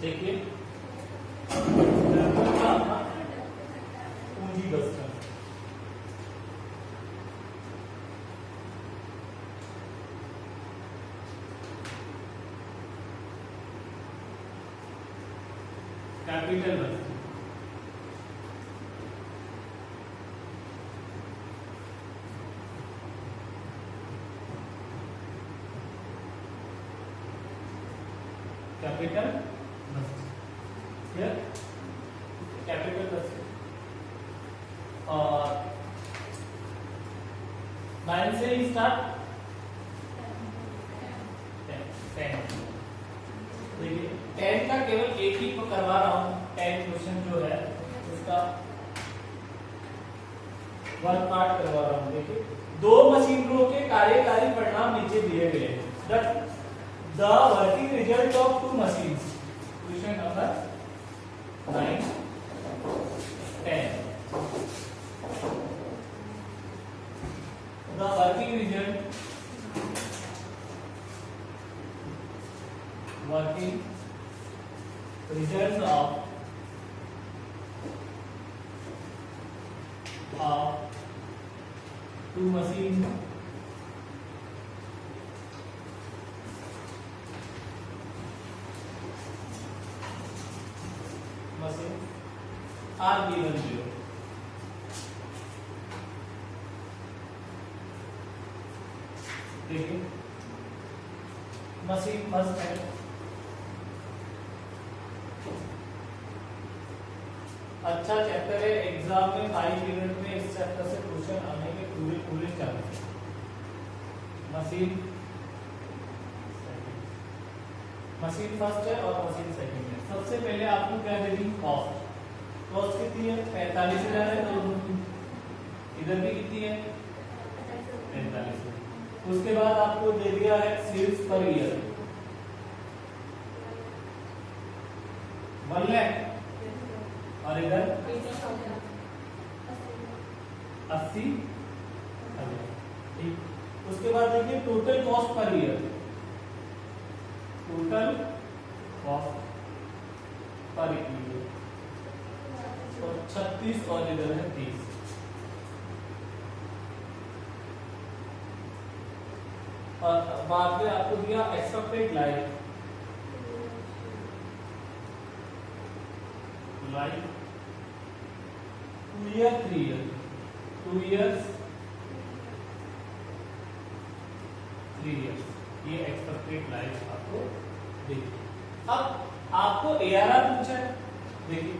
देखिए पूंजी Bastar capital Bastar capital capital और 9 से ही स्टार्ट 10 देखिए 10 का केवल एक ही करवा रहा हूं 10 क्वेश्चन जो है उसका वन पार्ट करवा रहा हूं। देखिए दो मशीनों के कार्यकारी परिणाम नीचे दिए गए हैं। The working result of two machines. Question number 9, 10. The working results of two machines are given below. देखिए मशीन फर्स्ट है अच्छा चैप्टर है। एग्जाम में 5 यूनिट में इस चैप्टर से क्वेश्चन आने के पूरे चांस। मशीन फर्स्ट है और मशीन सेकंड है। सबसे पहले आपको क्या दे दी कॉस्ट। कॉस्ट कितनी है 45,000 है तो इधर भी कितनी है 45। उसके बाद आपको दे दिया है सेल्स पर ईयर 1 लाख और इधर 80,000 ठीक। उसके बाद देखिए total cost per year total cost per year तो 36 और इधर है 30। और बाद में आपको दिया expected life 2 year 3 year 2 years 3 years ये एक्सपेक्टेड लाइफ आपको देखिए। अब आपको एआरआर पूछा है। देखिए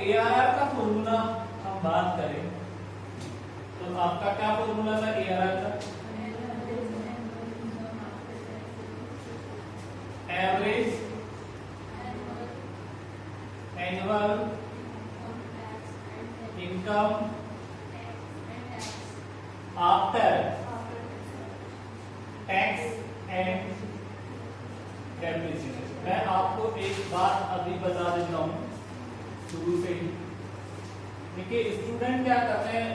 एआरआर का फॉर्मूला हम बात करें तो आपका क्या फॉर्मूला था एआरआर का average annual income after tax and depreciation. मैं आपको एक बात अभी बता देता हूं शुरू से ही। देखिए स्टूडेंट क्या करते हैं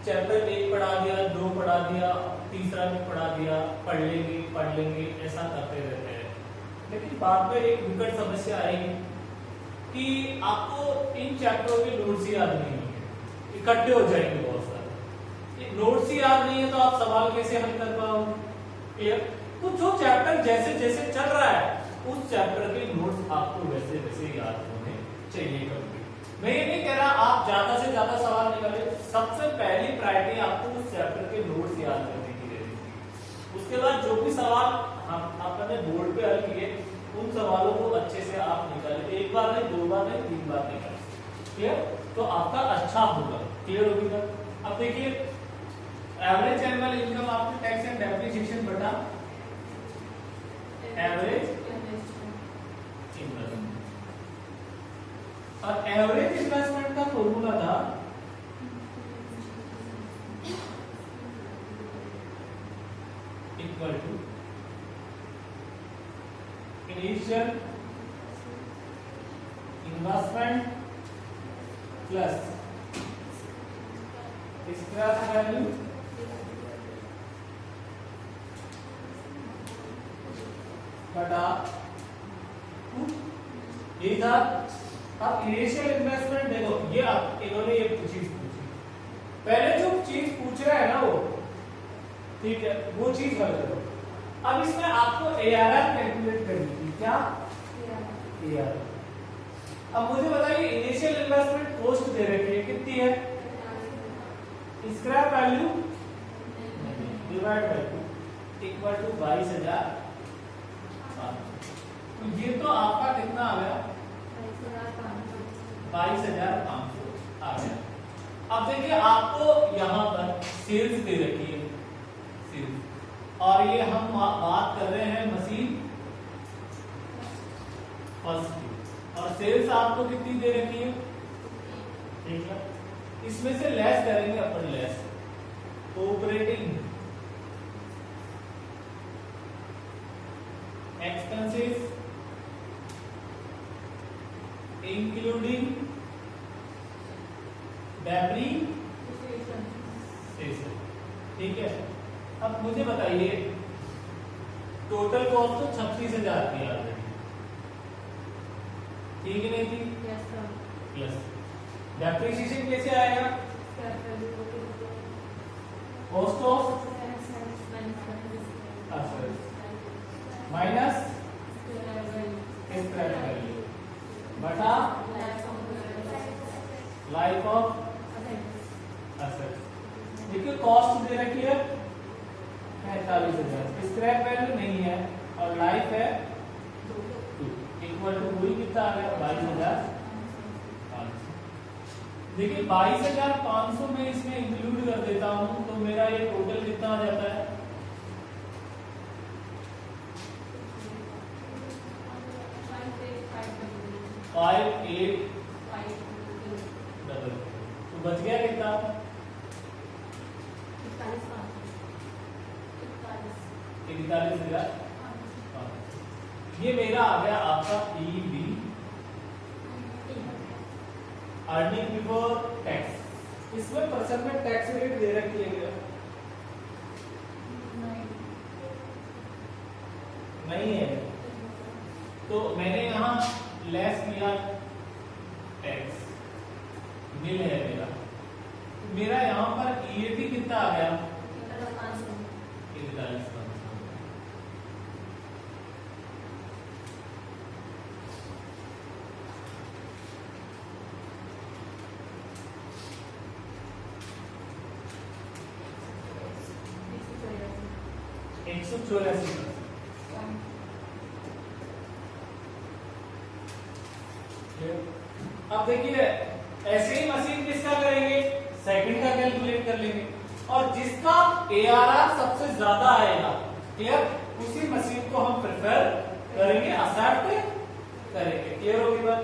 चैप्टर 1 पढ़ा दिया 2 पढ़ा दिया तीसरा भी पढ़ा दिया पढ़ लेंगे ऐसा करते रहते हैं। लेकिन बाद में एक विकट समस्या आएगी कि आपको इन चैप्टरों के नोट्स ही याद नहीं होंगे इकट्ठे हो जाएंगे बहुत सारे। नोट्स ही याद नहीं है तो आप सवाल कैसे हल कर पाओगे क्लियर। तो जो चैप्टर जैसे जैसे चल रहा है उस चैप्टर के नोट्स आपको वैसे वैसे याद होने चाहिए। कभी मैं ये नहीं कह रहा आप ज्यादा से ज्यादा सवाल निकाले। सबसे पहली प्रायोरिटी आपको उस चैप्टर के नोट्स याद करने की रहती है। उसके बाद जो भी सवाल आपने बोर्ड पे हल किए उन सवालों को अच्छे से आप निकाले। एक बार नहीं 2 बार नहीं 3 बार निकाले क्लियर तो आपका अच्छा होगा क्लियर होगा। अब देखिए average annual income after tax and depreciation बटा एवरेज इन्वेस्टमेंट। और एवरेज इन्वेस्टमेंट का फॉर्मूला था equal to initial investment plus scrap value बटा 2, यही था। अब इनिशियल इन्वेस्टमेंट देखो, ये अब इन्होंने ये चीज पूछी, पहले जो चीज पूछ रहा है ना वो, ठीक है, वो चीज हल करो। अब इसमें आपको ARR कैलकुलेट करनी थी, क्या ARR। अब मुझे बताइए इनिशियल इन्वेस्टमेंट कॉस्ट दे रखी है, कितनी है? Scrap value divide by 2 equal to 22,000। तो ये तो आपका कितना आ गया? 22,500 आ गया। अब देखिए आपको यहाँ पर सेल्स दे रखी है, सेल्स, और ये हम बात कर रहे हैं मशीन फर्स्ट की, और सेल्स आपको कितनी दे रखी है? ठीक है, इसमें से लेस करेंगे अपन, less operating expenses including depreciation, ठीक है। अब मुझे बताइए टोटल कॉस्ट तो 36,000 की आ गई, ठीक है नहीं थी? प्लस डेप्रीसिएशन कैसे आएगा? Cost of minus scrap value बटा लाइफ ऑफ असेट्स। देखिए कॉस्ट दे रखी है 45,000, स्क्रैप वैल्यू नहीं है और लाइफ है 2, इक्वल टू वही कितना आ गया? 22,500। देखिए 22,500 में इसमें इंक्लूड कर देता हूं तो मेरा ये टोटल कितना आ जाता है? 58 तो बच गया कितना? 41,000। ये मेरा आ गया आपका EB, अर्निंग बिफोर टैक्स। इसमें परसेंट में टैक्स रेट दे रखी है क्या? नहीं है, तो मैंने यहाँ लेस किया टैक्स, बिल है मेरा, मेरा यहाँ पर EAT कितना आ गया? 41,500। अब देखिए ऐसे ही मशीन किसका करेंगे? सेकंड का कैलकुलेट कर लेंगे, और जिसका ARR सबसे ज्यादा आएगा, क्लियर, उसी मशीन को हम प्रेफर करेंगे, एक्सेप्ट करेंगे। क्लियर होगी बात?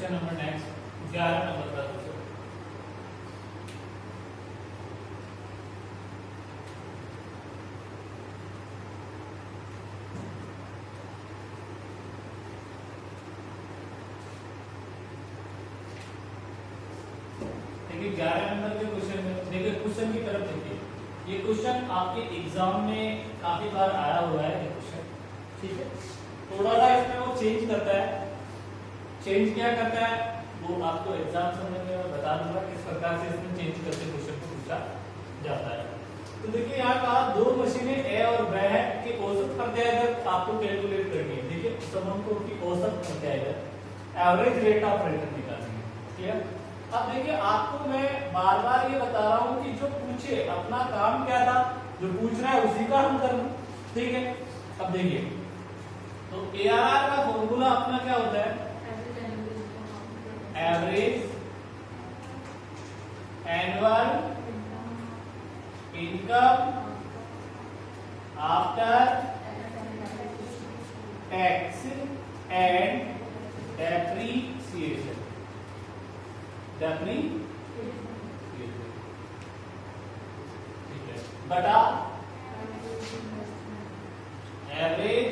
क्वेश्चन नंबर नेक्स्ट 11 नंबर का क्वेश्चन। देखिए 11 नंबर के क्वेश्चन में देखिए क्वेश्चन की तरफ देखिए। ये क्वेश्चन आपके एग्जाम में काफी बार आया हुआ है ये क्वेश्चन, ठीक है। थोड़ा सा इसमें वो चेंज करता है। चेंज क्या करता है वो आपको एग्जाम समय में मैं बता दूंगा किस प्रकार से इसमें चेंज करके क्वेश्चन को पूछा जाता है। तो देखिए यहाँ कहा दो मशीनें ए और ब है कि औसत प्रत्यायदर आपको कैलकुलेट करनी है। देखिए समूह को की औसत प्रत्यायदर एवरेज रेट ऑफ रिटर्न निकालनी है, ठीक है। अब देखिए आपको मैं बार बार ये बता रहा हूँ कि जो पूछे अपना काम क्या था, जो पूछ रहा है उसी का हम करना, ठीक है। अब देखिए तो एआरआर का फॉर्मूला अपना क्या होता है, average annual income after tax and depreciation, ठीक है, बटा एवरेज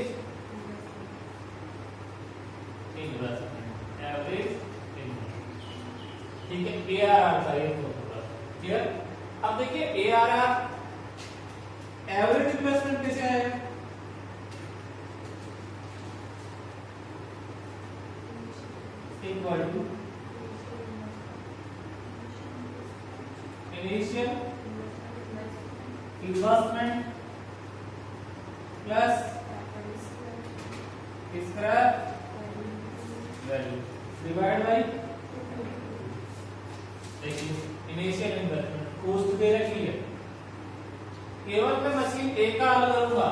इन्वेस्टमेंट, एवरेज इन्वेस्टमेंट, ठीक है। एआरआर का ये फॉर्मूला क्लियर। अब देखिए एआरआर एवरेज इन्वेस्टमेंट कैसे आएगा, equal to initial investment plus scrap value divide by, देखिए इनिशियल इन्वेस्टमेंट कॉस्ट दे रखी है, केवल मैं मशीन ए का हल करूंगा,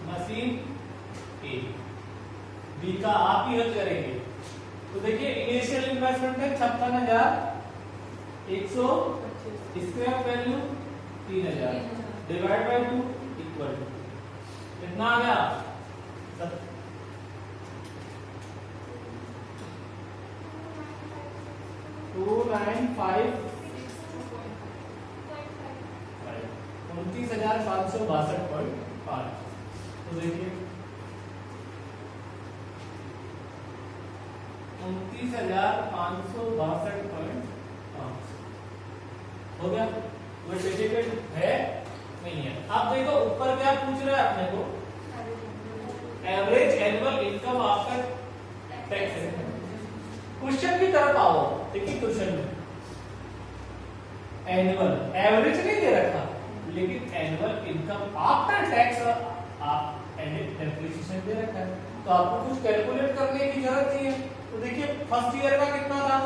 मशीन ए, बी का आप ही हल करेंगे। तो देखिए इनिशियल इन्वेस्टमेंट है 56,100, scrap value 3,000 divide by 2 equal to कितना आ गया, 29,562.5। तो देखिए 29,562.5 हो गया। वो सर्टिफिकेट है नहीं है। अब देखो ऊपर क्या पूछ रहा है अपने को, average annual income after tax. Question की तरफ आओ, देखिए क्वेश्चन में एनुअल एवरेज नहीं दे रखा, लेकिन एनुअल इनकम आफ्टर टैक्स आप एंड डेप्रिसिएशन दे रखा है, तो आपको कुछ कैलकुलेट करने की जरूरत नहीं है। तो देखिए फर्स्ट ईयर का कितना था,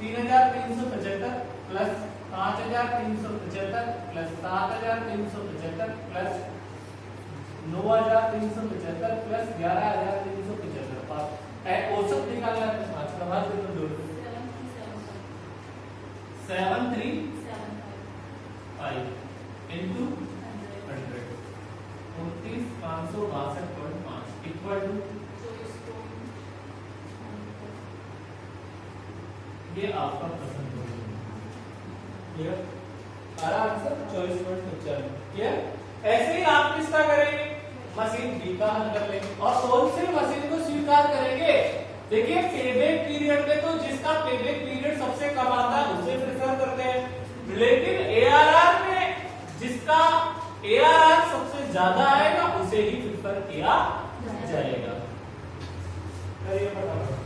3,375 प्लस 5,375 प्लस 7,375 प्लस 9,375 प्लस 11,375। औसत निकालना है, आज का बाद में जोड़ 7,375 into 100 29,562.5 इक्वल टू, ये आपका पसंद होगा, क्लियर। हमारा आंसर 24.95, क्लियर। ऐसे ही आप किसका करेंगे, मशीन बी का हल कर लेंगे और कौन से मशीन को स्वीकार करेंगे। देखिए पेबैक पीरियड में तो जिसका पेबैक पीरियड सबसे कम आता है उसे प्रेफर करते हैं, लेकिन एआरआर में जिसका एआरआर सबसे ज्यादा आएगा उसे ही प्रेफर किया जाएगा। करिए फटाफट।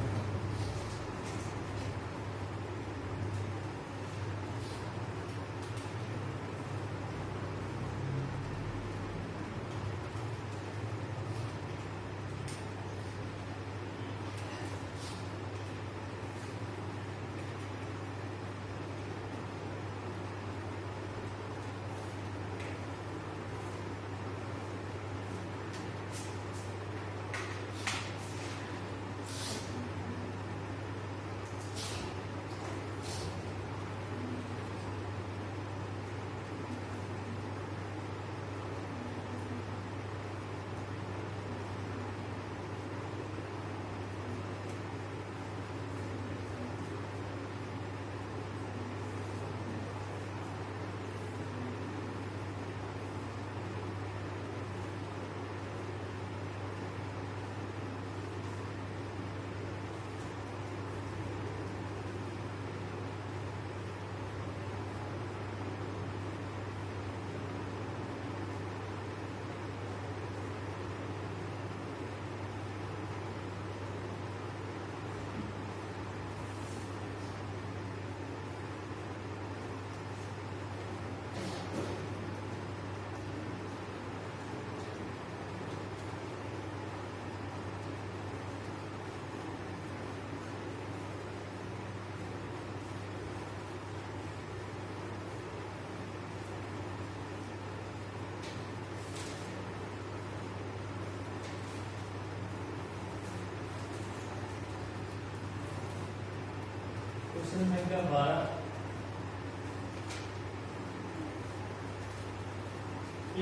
क्वेश्चन संख्या 12,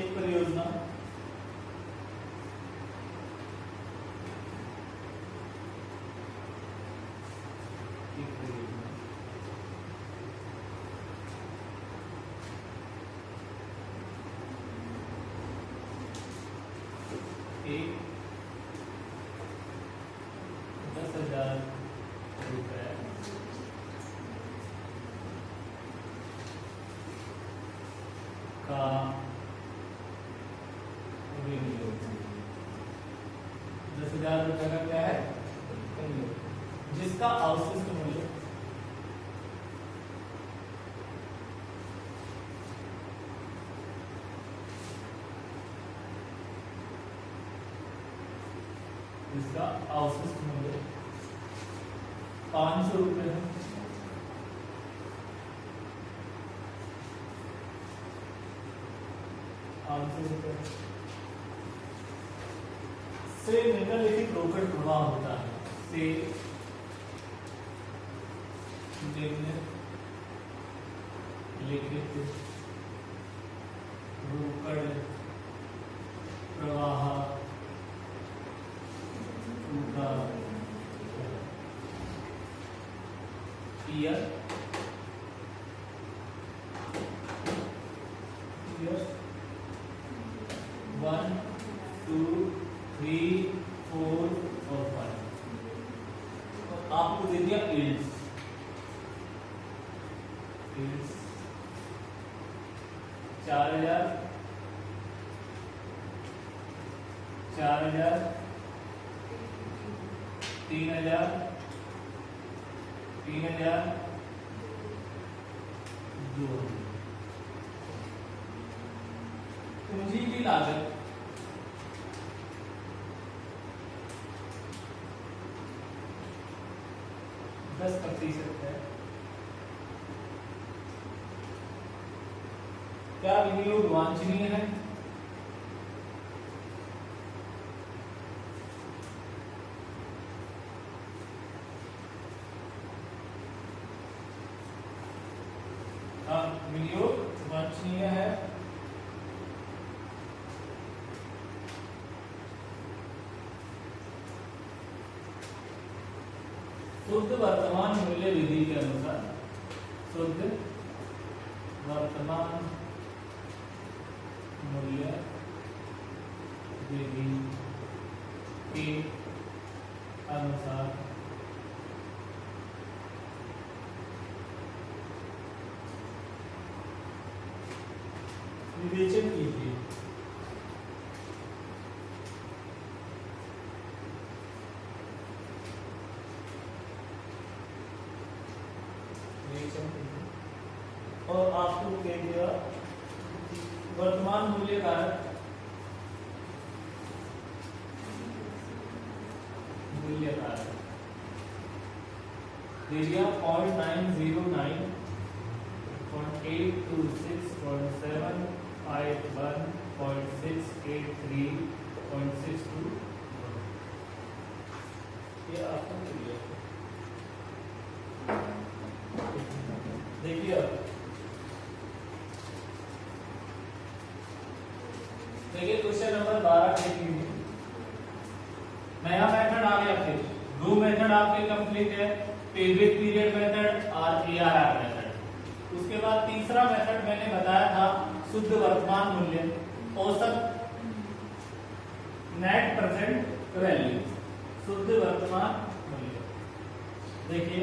एक परियोजना एक 10,000 रुपए का विनियोग, 10,000 रुपए का क्या है विनियोग, जिसका अवशिष्ट मूल्य इसका अवशिष्ट मूल्य 500 रुपये है। से निम्नलिखित रोकड़ प्रवाह होता है, से निम्नलिखित रोकड़ प्रवाह ईयर 1 2 3 4 और 5, आपको दे दिया यील्ड्स 4,000 4,000 3,000 3,000 2,000। पूंजी की लागत 10% है। क्या विनियोग वांछनीय है? विनियोग वांछनीय है। शुद्ध वर्तमान मूल्य विधि के अनुसार, शुद्ध वर्तमान मूल्य विधि के अनुसार विवेचन कीजिए। और आपको कह दिया वर्तमान मूल्य कारक दिया 0.909 0.826 0.751 0.683 0.62 ये आपको क्लियर है। देखिए क्वेश्चन नंबर 12 देख लीजिए। नया मेथड आ गया, फिर दो मेथड आपके कंप्लीट है, पेबैक पीरियड मेथड और एआरआर मेथड। उसके बाद तीसरा मेथड मैंने बताया था शुद्ध वर्तमान मूल्य, औसत नेट प्रेजेंट वैल्यू, शुद्ध वर्तमान मूल्य। देखिए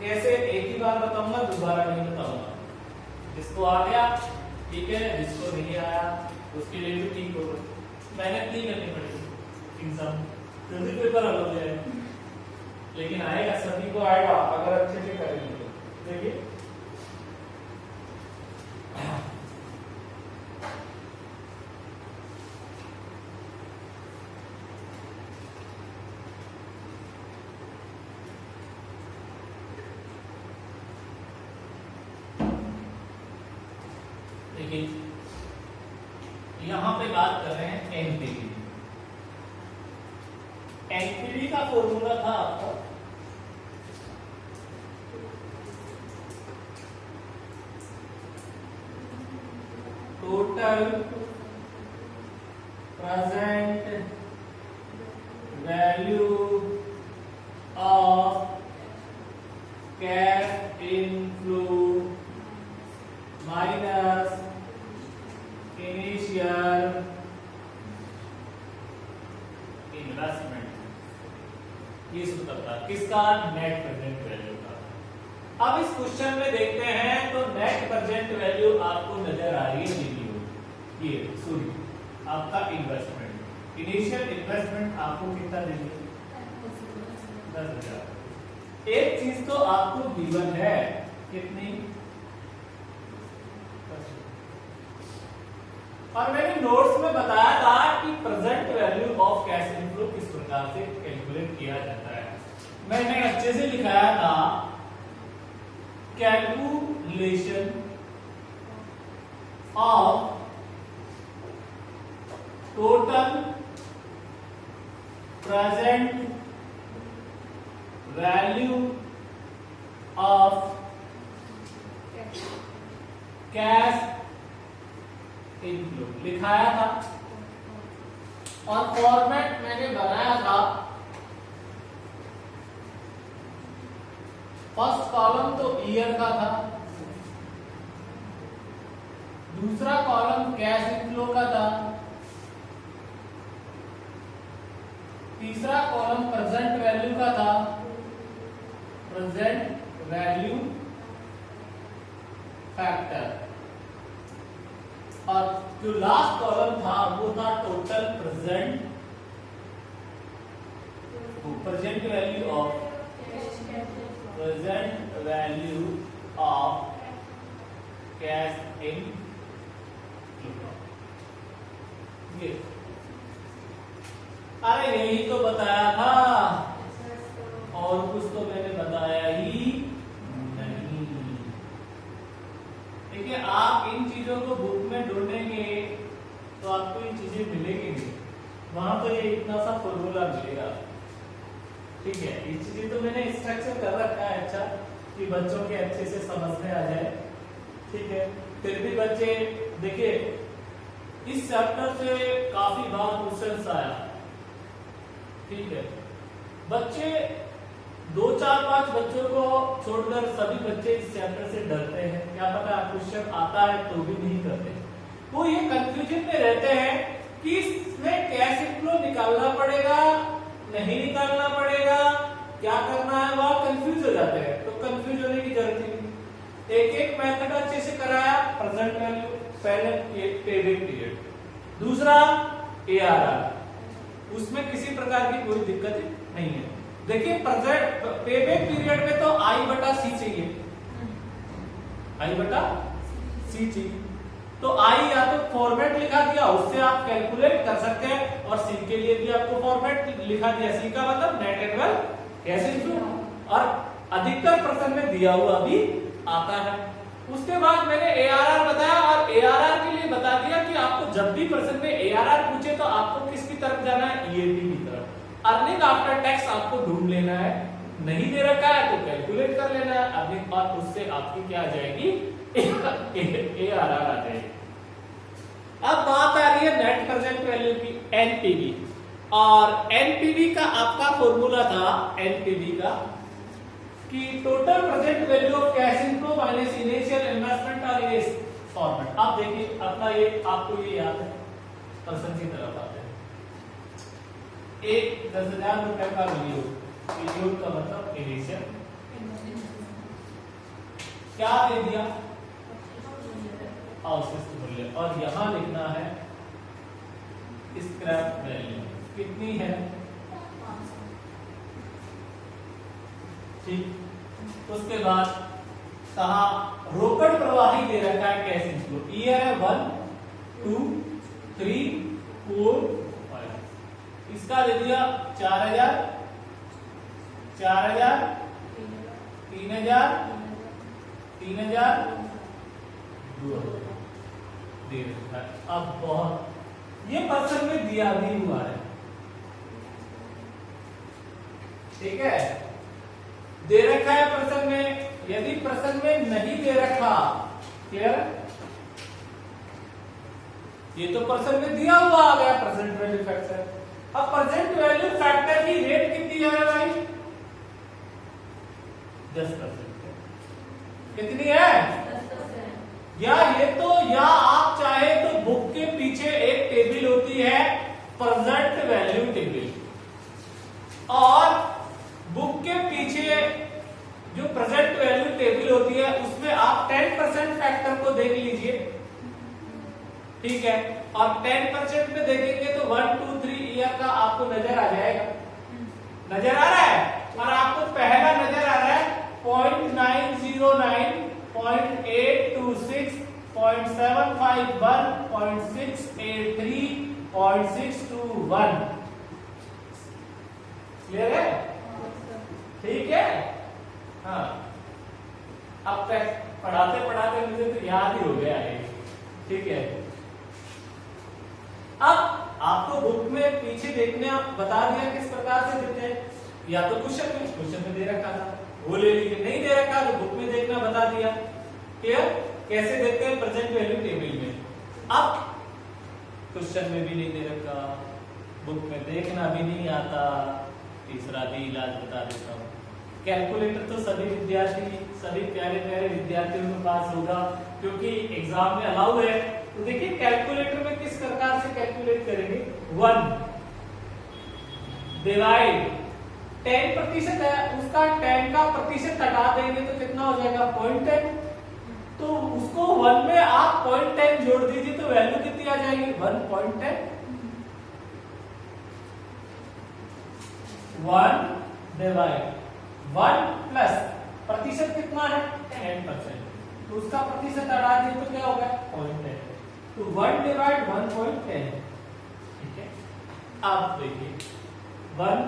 कैसे, एक ही बार बताऊंगा, दोबारा नहीं बताऊंगा। जिसको आ गया ठीक है, जिसको नहीं आया उसके लिए भी ठीक होगा। मेहनत नहीं करनी पड़ेगी, एग्जाम जल्दी पेपर हल हो जाए, लेकिन आएगा, सभी को आएगा अगर अच्छे से करेंगे तो। देखिए यहां पे बात कर रहे हैं एनपीवी। एनपीवी का फॉर्मूला था आपका total present value of cash inflow minus initial investment. ये सूत्र था किसका? नेट प्रेजेंट वैल्यू का। अब इस क्वेश्चन में देखते हैं तो नेट प्रेजेंट वैल्यू आपको नजर आ रही है ये सॉरी आपका इन्वेस्टमेंट, इनिशियल इन्वेस्टमेंट आपको कितना दे दी? 10,000। एक चीज तो आपको गिवन है, कितनी? और मैंने नोट्स में बताया था कि present value of cash inflow किस प्रकार से कैलकुलेट किया जाता है। मैंने अच्छे से लिखाया था calculation of total present value of cash inflow लिखाया था और फॉर्मेट मैंने बनाया था। फर्स्ट कॉलम तो ईयर का था, दूसरा कॉलम कैश इनफ्लो का था, तीसरा कॉलम प्रेजेंट वैल्यू का था, प्रेजेंट वैल्यू फैक्टर, और जो लास्ट कॉलम था वो था total present value of cash in ये। अरे यही तो बताया था, और कुछ तो मैंने बताया ही नहीं। देखिए आप इन चीजों को बुक में ढूंढेंगे तो आपको ये चीजें मिलेंगी नहीं, वहां तो ये इतना सा फॉर्मूला मिलेगा। ठीक है, ये चीजें तो मैंने स्ट्रक्चर कर रखा है अच्छा, कि बच्चों के अच्छे से समझ में आ जाए। ठीक है, फिर भी बच्चे देखिए इस चैप्टर से काफी बार क्वेश्चंस आया। ठीक है, बच्चे 2, 4, 5 बच्चों को छोड़कर सभी बच्चे इस चैप्टर से डरते हैं। क्या पता क्वेश्चन आता है तो भी नहीं करते, वो ये कंफ्यूजन में रहते हैं कि इसमें कैश इनफ्लो निकालना पड़ेगा, नहीं निकालना पड़ेगा, क्या करना है, वह कंफ्यूज हो जाते हैं। तो कंफ्यूज होने की जरूरत ही नहीं। एक एक मेथड अच्छे से कराया। प्रेजेंट वैल्यू पहले पेबैक पीरियड, दूसरा एआरआर, उसमें किसी प्रकार की कोई दिक्कत नहीं है। देखिए प्रेजेंट पेबैक पीरियड में तो I/C चाहिए, I/C चाहिए, तो आई या तो फॉर्मेट लिखा दिया उससे आप कैलकुलेट कर सकते हैं, और सी के लिए भी आपको फॉर्मेट लिखा दिया। सी का मतलब नेट एनुअल कैश इनफ्लो, और अधिकतर प्रश्न में दिया हुआ भी आता है। उसके बाद मैंने एआरआर बताया, और एआरआर के लिए बता दिया कि आपको जब भी प्रश्न में एआरआर पूछे तो आपको किसकी तरफ जाना है? ईएपी की तरफ। अर्निंग आफ्टर टैक्स आपको ढूंढ लेना है, नहीं दे रखा है तो कैलकुलेट कर लेना है अर्निंग, और उससे आपकी क्या आ जाएगी? एआरआर आ जाएगी। अब बात आ रही है नेट प्रेजेंट वैल्यू की, एनपीवी। और एनपीवी का आपका फॉर्मूला था, एनपीवी का कि total present value of cash inflow minus initial investment, और ये फॉर्मेट। अब देखिए अपना ये आपको ये याद है, प्रश्न की तरफ आते हैं। एक 10,000 रुपए का विनियोग का मतलब इनिशियल क्या दे दिया? अवशिष्ट मूल्य, और यहां लिखना है स्क्रैप वैल्यू कितनी है? ठीक। उसके बाद कहा रोकड़ प्रवाही दे रखा है कैश इनफ्लो, ईयर है 1, 2, 3, 4, 5। इसका दे दिया 4,000, 4,000, 3,000, 3,000, 2,000 दे रखा है। अब बहुत ये प्रश्न में दिया भी हुआ है। ठीक है, दे रखा है प्रश्न में। यदि प्रश्न में नहीं दे रखा, क्लियर, ये तो परसेंट में दिया हुआ आ गया प्रेजेंट वैल्यू फैक्टर। अब प्रेजेंट वैल्यू फैक्टर की रेट कितनी है भाई? 10%। कितनी है? 10%। या ये तो, या आप चाहे तो बुक के पीछे एक टेबल होती है प्रेजेंट वैल्यू टेबल, और बुक के पीछे जो प्रेजेंट वैल्यू टेबल होती है उसमें आप 10% फैक्टर को देख लीजिए, ठीक है। और 10% में देखेंगे तो 1 2 3 ईयर का आपको नजर आ जाएगा, नजर आ रहा है। और आपको पहला नजर आ रहा है 0.909, 0.826, 0.751, 0.683, 0.621। क्लियर है? ठीक है। हाँ, अब तक पढ़ाते पढ़ाते मुझे तो याद ही हो गया है, ठीक है। अब आपको बुक में पीछे देखने बता दिया किस प्रकार से देते हैं, या तो क्वेश्चन में दे रखा था वो ले लीजिए, नहीं दे रखा तो बुक में देखना बता दिया। क्लियर? कैसे देते हैं प्रेजेंट वैल्यू टेबल में। अब क्वेश्चन में भी नहीं दे रखा, बुक में देखना भी नहीं आता, तीसरा भी इलाज बता देता हूँ। कैलकुलेटर तो सभी विद्यार्थी, सभी प्यारे प्यारे विद्यार्थियों के पास होगा, क्योंकि एग्जाम में अलाउ है। तो देखिए कैलकुलेटर में किस प्रकार से कैलकुलेट करेंगे। 1 डिवाइड 10% है, उसका 10 का प्रतिशत हटा देंगे तो कितना हो जाएगा? 0.10। तो उसको 1 में आप 0.10 जोड़ दीजिए तो वैल्यू कितनी आ जाएगी? 1.10। 1 डिवाइड 1 प्लस प्रतिशत कितना है? 10%। तो उसका प्रतिशत हटा दिए तो क्या होगा? 0.10। तो 1 डिवाइड 1.10, ठीक है। अब देखिए 1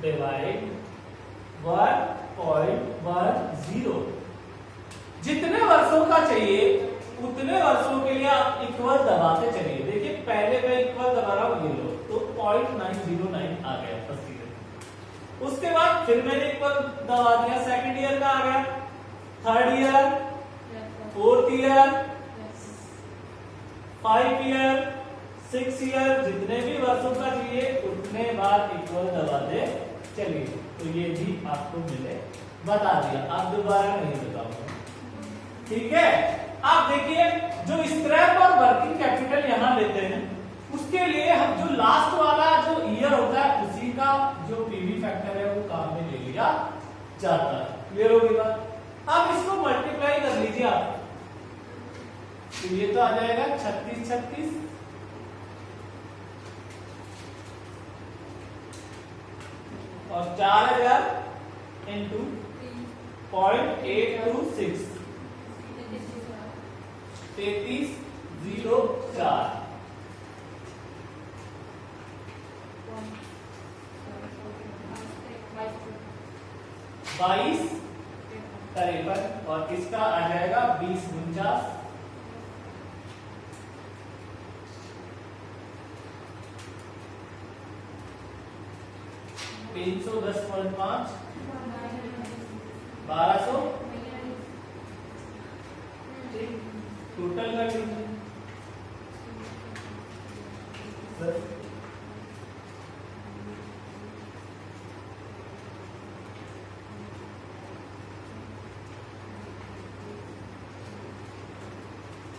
डिवाइड 1.10, जितने वर्षों का चाहिए उतने वर्षों के लिए आप इक्वल दबाते चलिए। देखिए पहले मैं इक्वल दबा रहा हूं, ये लो, तो 0.909 आ गया फर्स्ट ईयर। उसके बाद फिर मैंने इक्वल दबा दिया, सेकंड ईयर का आ गया, third year, fourth year, 5 year, 6 year, जितने भी वर्षों का चाहिए उतने बार इक्वल दबाते चलिए। तो ये भी आपको मिले, बता दिया, आप दोबारा नहीं बताऊंगा, ठीक है। आप देखिए जो स्क्रैप और वर्किंग कैपिटल यहां लेते हैं, उसके लिए हम जो लास्ट वाला जो ईयर होता है उसी का जो पीवी फैक्टर है वो काम में ले लिया जाता है। क्लियर होगी बात? अब इसको मल्टीप्लाई कर लीजिए आप, तो ये तो आ जाएगा 36 36 और 4000 इंटू 0.826, 3304, 22 53, और इसका आ जाएगा 2049, 310.5, 1200, टोटल कर लीजिए सर।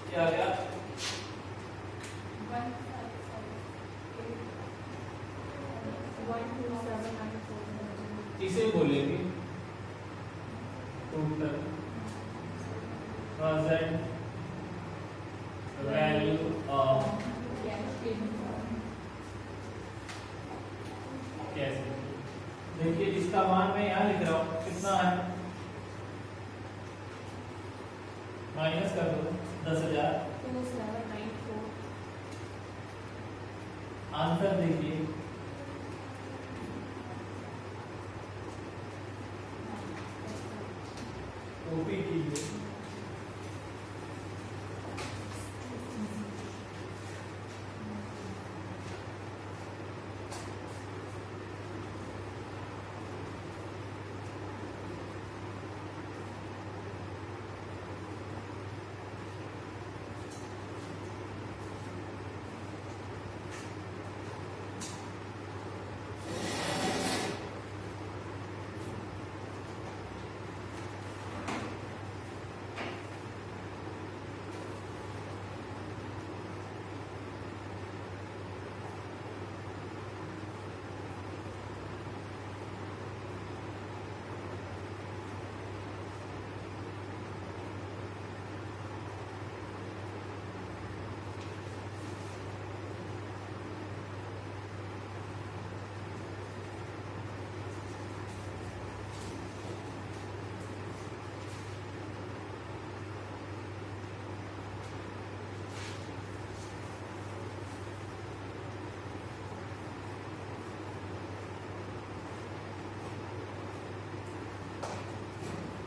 क्या गया? इसे बोलेंगे total present value of cash. देखिए इसका मान मैं यहां लिख रहा हूं, कितना है? माइनस कर दो 10,000। आंसर देखिए कॉपी कीजिए।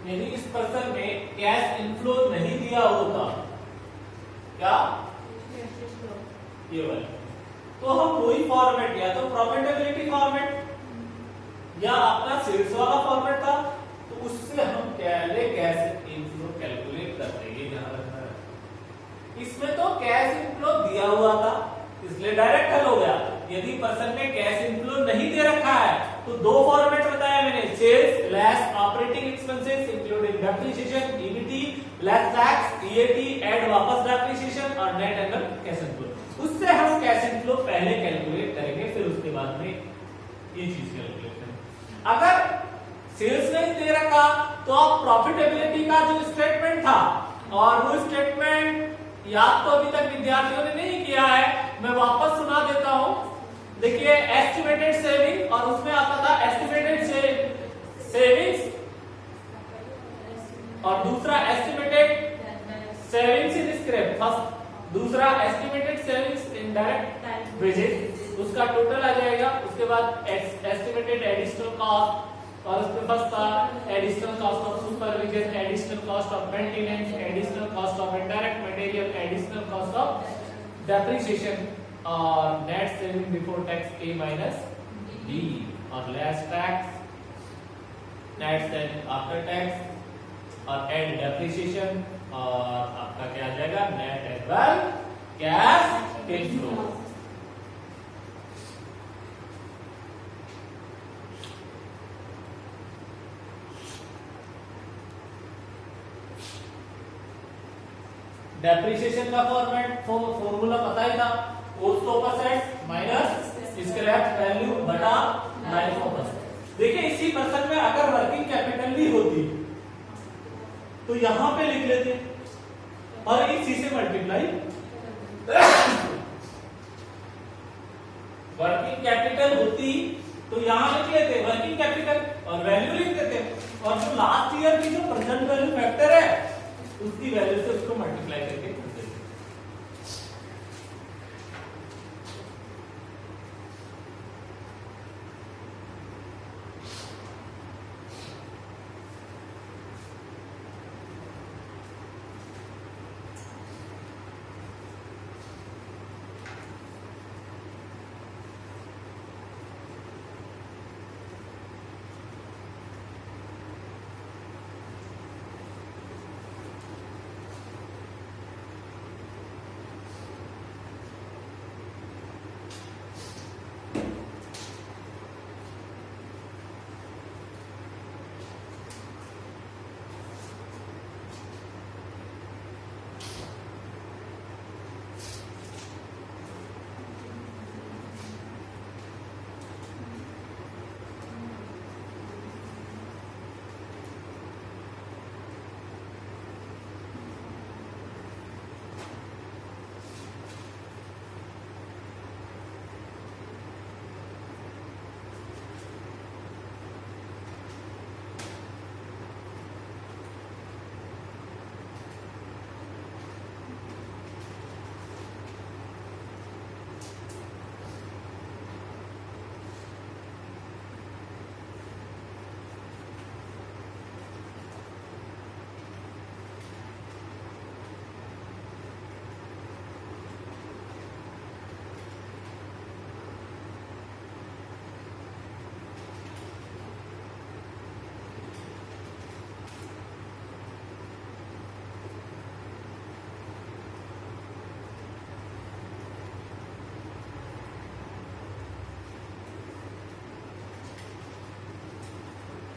यदि इस पर्सन ने कैश इनफ्लो नहीं दिया होता, क्या ये वाला, तो हम कोई फॉर्मेट या तो प्रॉफिटेबिलिटी फॉर्मेट या अपना सेल्स वाला फॉर्मेट था, तो उससे हम पहले कैश इनफ्लो कैलकुलेट करते हैं, ये ध्यान रखना है। इसमें तो कैश इनफ्लो दिया हुआ था इसलिए डायरेक्ट हल हो गया। यदि पर्सन ने कैश इनफ्लो नहीं दे रखा है तो दो फॉर्मेट बताया मैंने, sales less operating expenses including depreciation EBT less tax EAT add वापस डेप्रिसिएशन और नेट एंगल कैश इनफ्लो। उससे हम कैश इनफ्लो पहले कैलकुलेट करेंगे, फिर उसके बाद में ये चीज कैलकुलेट करेंगे। अगर सेल्स नहीं दे रखा तो आप प्रॉफिटेबिलिटी का जो स्टेटमेंट था, और वो स्टेटमेंट याद तो अभी तक विद्यार्थियों ने नहीं किया है, मैं वापस सुना देता हूं। देखिए एस्टिमेटेड सेविंग, और उसमें आता था एस्टिमेटेड सेविंग्स और दूसरा estimated savings in scrap first, दूसरा estimated savings in direct wages, उसका टोटल आ जाएगा। उसके बाद एस्टिमेटेड एडिशनल कॉस्ट, और उसमें फर्स्ट था additional cost of supervision, additional cost of maintenance, additional cost of indirect material, additional cost of depreciation और net saving before tax A minus D, और less tax, net saving after tax और add depreciation, और आपका क्या आ जाएगा net as well cash inflow. Depreciation का formula पता ही था, cost of assets minus scrap value बटा लाइफ ऑफ असेट्स। देखिए इसी पर्सन में अगर वर्किंग कैपिटल भी होती तो यहां पे लिख लेते और इसी से मल्टीप्लाई, वर्किंग कैपिटल होती तो यहां लिख लेते वर्किंग कैपिटल और वैल्यू लिख देते, और जो लास्ट ईयर की जो प्रेजेंट वैल्यू फैक्टर है उसकी वैल्यू से उसको मल्टीप्लाई करके कर देते।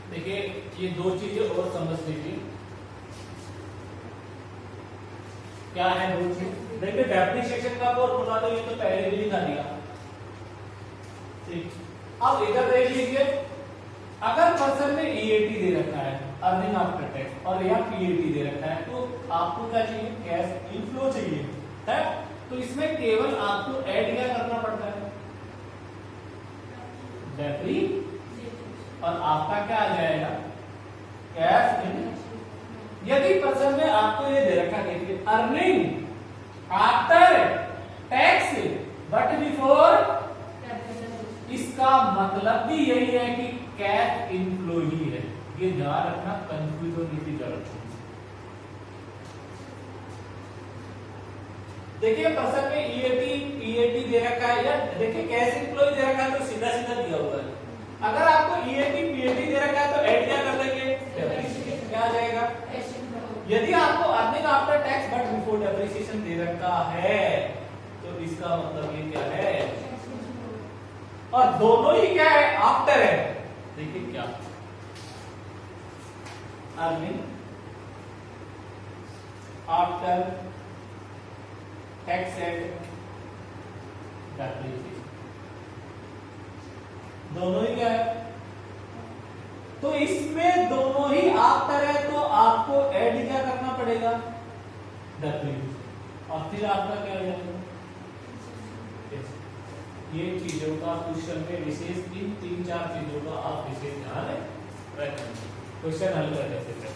देखिए ये दो चीजें और समझ लीजिए, क्या है दो चीज। देखिए डेप्रिसिएशन का फॉर्मूला तो ये तो पहले भी लिखा दिया, ठीक। अब इधर देख लीजिए, अगर पर्सन ने ईएटी दे रखा है अर्निंग आफ्टर टैक्स और या पीएटी दे रखा है, तो आपको क्या चाहिए कैश इनफ्लो चाहिए है, तो इसमें केवल आपको ऐड क्या करना पड़ता है डेप्री, और आपका क्या आ जाएगा कैश इन। यदि पर्सन ने आपको ये दे रखा देखिए earning after tax but before, इसका मतलब भी यही है कि कैश इनफ्लो ही है। ये ध्यान रखना, कंफ्यूज होने की जरूरत नहीं। देखिए प्रश्न में ईएटी दे रखा है, या देखिए कैश इम्प्लॉय दे रखा है तो सीधा सीधा दिया हुआ है। अगर आपको ईएटी पीएटी दे रखा है तो ऐड क्या कर देंगे, क्या आ जाएगा। यदि आपको earning after tax but before depreciation दे रखा है तो इसका मतलब ये क्या है, और दोनों ही क्या है, आफ्टर है। देखिए क्या, earning after tax and depreciation, दोनों ही क्या है। तो इसमें दोनों ही आफ्टर है तो आपको ऐड क्या करना पड़ेगा, डेप्रिसिएशन, और फिर आपका क्या हो जाएगा। ये चीजों का क्वेश्चन में विशेष, इन 3-4 चीजों का आप विशेष ध्यान रखें क्वेश्चन हल करने से पहले।